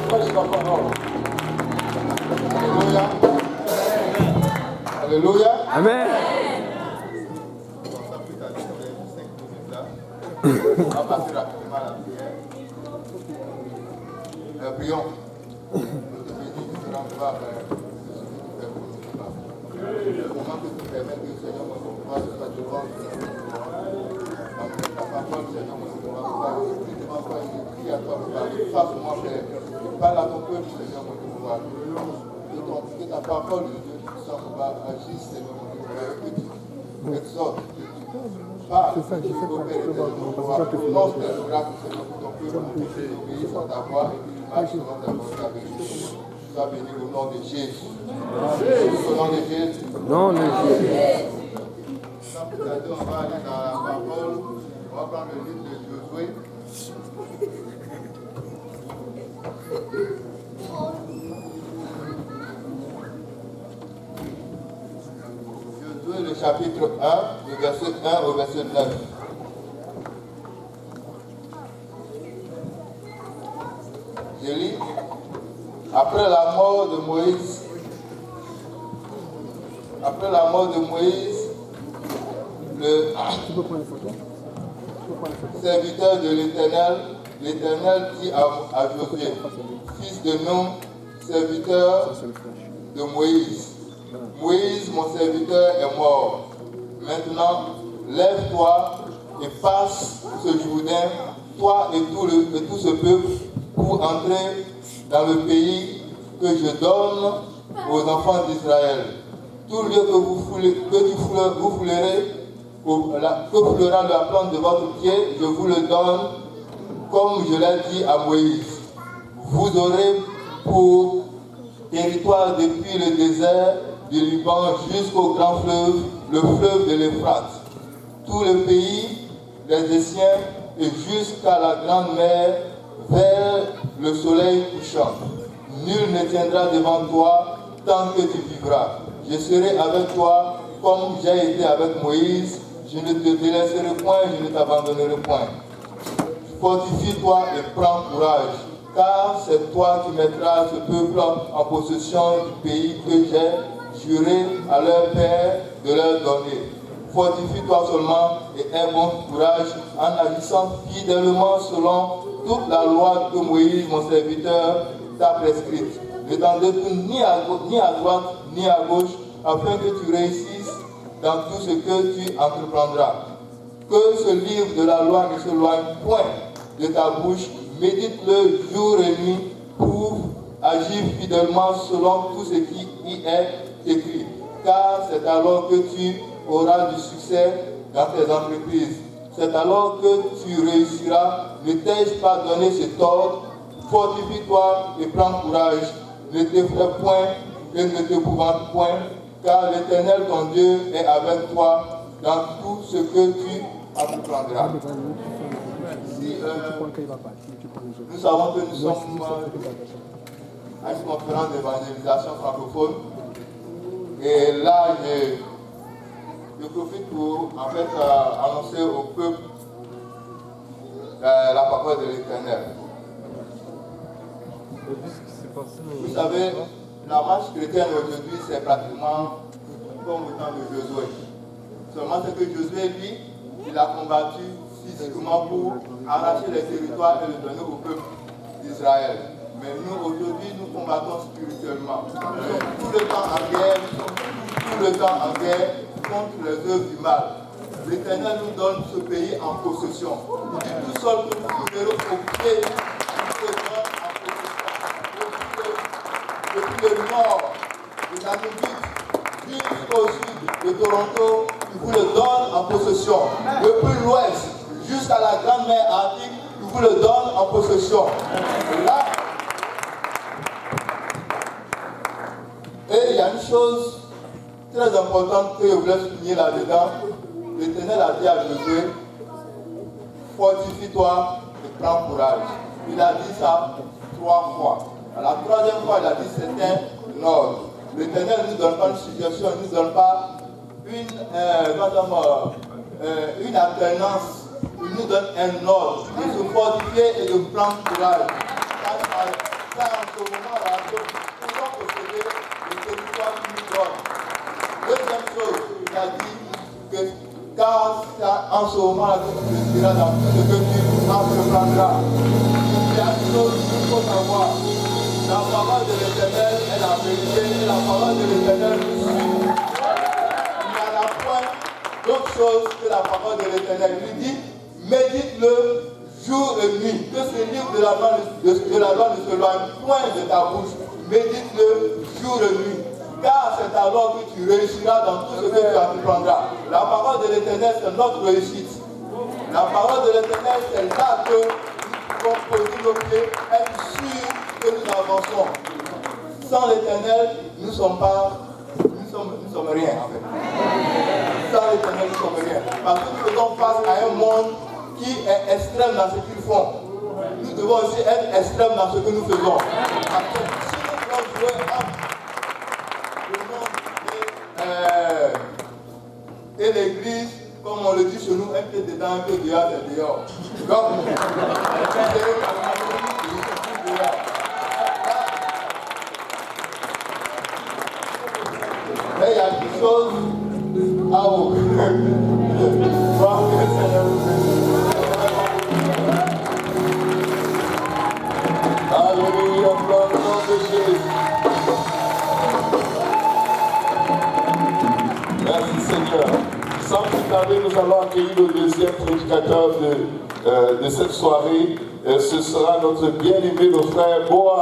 prêche la parole. Alléluia. Alléluia. Amen. On va passer rapidement à la prière. Prions. Nous te bénissons, nous te rendons gloire, Père, de ce que tu fais pour nous, Papa. Comment que tu permets que, Seigneur, mon pouvoir soit devant nous, malgré ta parole, Seigneur, mon pouvoir, Papa, je te demande, Papa, je prie à toi, Papa, face-moi, Père, parle à ton peuple, Seigneur, mon pouvoir. Que ta parole, de Dieu, puissant, Papa, agisse, Seigneur, mon pouvoir, que tu exhortes, que tu parles, que tu opères, Seigneur, mon pouvoir, prononce tes miracles, Seigneur, pour ton peuple, pour que tu obéisses à ta voix et que tu marches selon ta volonté avec nous. Sois béni au nom de Jésus. Au nom de Jésus. Non, le Jésus. On va aller dans la parole. On va prendre le livre de Josué. Josué, le chapitre 1, le verset 1 au verset 9. Je lis. Après la mort de Moïse, le serviteur de l'Éternel dit à Josué, fils de Nun, serviteur de Moïse, Moïse, mon serviteur, est mort. Maintenant, lève-toi et passe ce Jourdain, toi et tout ce peuple, pour entrer dans le pays que je donne aux enfants d'Israël. Tout lieu que vous foulerez, que foulera la plante de votre pied, je vous le donne, comme je l'ai dit à Moïse. Vous aurez pour territoire depuis le désert du Liban jusqu'au grand fleuve, le fleuve de l'Euphrate. Tout le pays des Essiens et jusqu'à la grande mer vers le soleil couchant. Nul ne tiendra devant toi tant que tu vivras. Je serai avec toi comme j'ai été avec Moïse. Je ne te délaisserai point, je ne t'abandonnerai point. Fortifie-toi et prends courage, car c'est toi qui mettras ce peuple en possession du pays que j'ai juré à leur père de leur donner. Fortifie-toi seulement et aie bon courage en agissant fidèlement selon toute la loi que Moïse, mon serviteur, t'a prescrite. Ne t'en détourne ni à droite ni à gauche, afin que tu réussisses dans tout ce que tu entreprendras. Que ce livre de la loi ne s'éloigne point de ta bouche, médite-le jour et nuit pour agir fidèlement selon tout ce qui y est écrit. Car c'est alors que tu auras du succès dans tes entreprises. C'est alors que tu réussiras. Ne t'ai-je pas donné cet ordre? Fortifie-toi et prends courage. Ne t'effraie point et ne t'épouvante point, car l'Éternel ton Dieu est avec toi dans tout ce que tu entreprendras. Si, nous savons que nous sommes à une conférence d'évangélisation francophone, et là je profite pour en fait annoncer au peuple la parole de l'Éternel. Vous savez, la marche chrétienne aujourd'hui, c'est pratiquement comme au temps de Josué. Seulement c'est que Josué, lui, il a combattu physiquement pour arracher les territoires et les donner au peuple d'Israël. Mais nous, aujourd'hui, nous combattons spirituellement. Tout le temps en guerre contre les œuvres du mal. L'Éternel nous donne ce pays en possession. Il dit tout seul que nous foullerons au pied, nous le donne en possession. Depuis le nord de Namibie jusqu'au sud de Toronto, il vous le donne en possession. Depuis l'ouest jusqu'à la grande mer Arctique, il vous le donne en possession. Là, et il y a une chose très importante que je voulais souligner là-dedans. L'Éternel a dit à Josué, fortifie-toi et prends courage. Il a dit ça 3 fois. À la 3e fois, il a dit c'est un ordre. L'Éternel ne nous donne pas une suggestion, il ne nous donne pas une alternance. Il nous donne un ordre de se fortifier et de prendre courage. Ça c'est en ce moment que tu réussiras dans tout ce que tu entreprendras. Il y a une chose qu'il faut savoir. La parole de l'Éternel est la vérité et la parole de l'Éternel nous suit. Il n'y en a point d'autre chose que la parole de l'Éternel. Il dit, médite-le jour et nuit. Que ce livre de la loi ne s'éloigne point de ta bouche. Médite-le jour et nuit. Car c'est alors que tu réussiras dans tout ce que tu entreprendras. La parole de l'Éternel, c'est notre réussite. La parole de l'Éternel, c'est là que nous pouvons poser nos pieds, être sûrs que nous avançons. Sans l'Éternel, nous ne sommes rien en fait. Sans l'Éternel, nous ne sommes rien. Parce que nous faisons face à un monde qui est extrême dans ce qu'ils font. Nous devons aussi être extrêmes dans ce que nous faisons. Parce que si nous voulons jouer et l'église, comme on le dit chez nous, un peu dedans, un peu dehors, c'est dehors. Donc, mais il y a quelque chose à vous. Alléluia, gloire au nom de Jésus. Merci Seigneur. Sans plus tarder, nous allons accueillir le deuxième prédicateur de cette soirée. Ce sera notre bien-aimé, le frère Boa.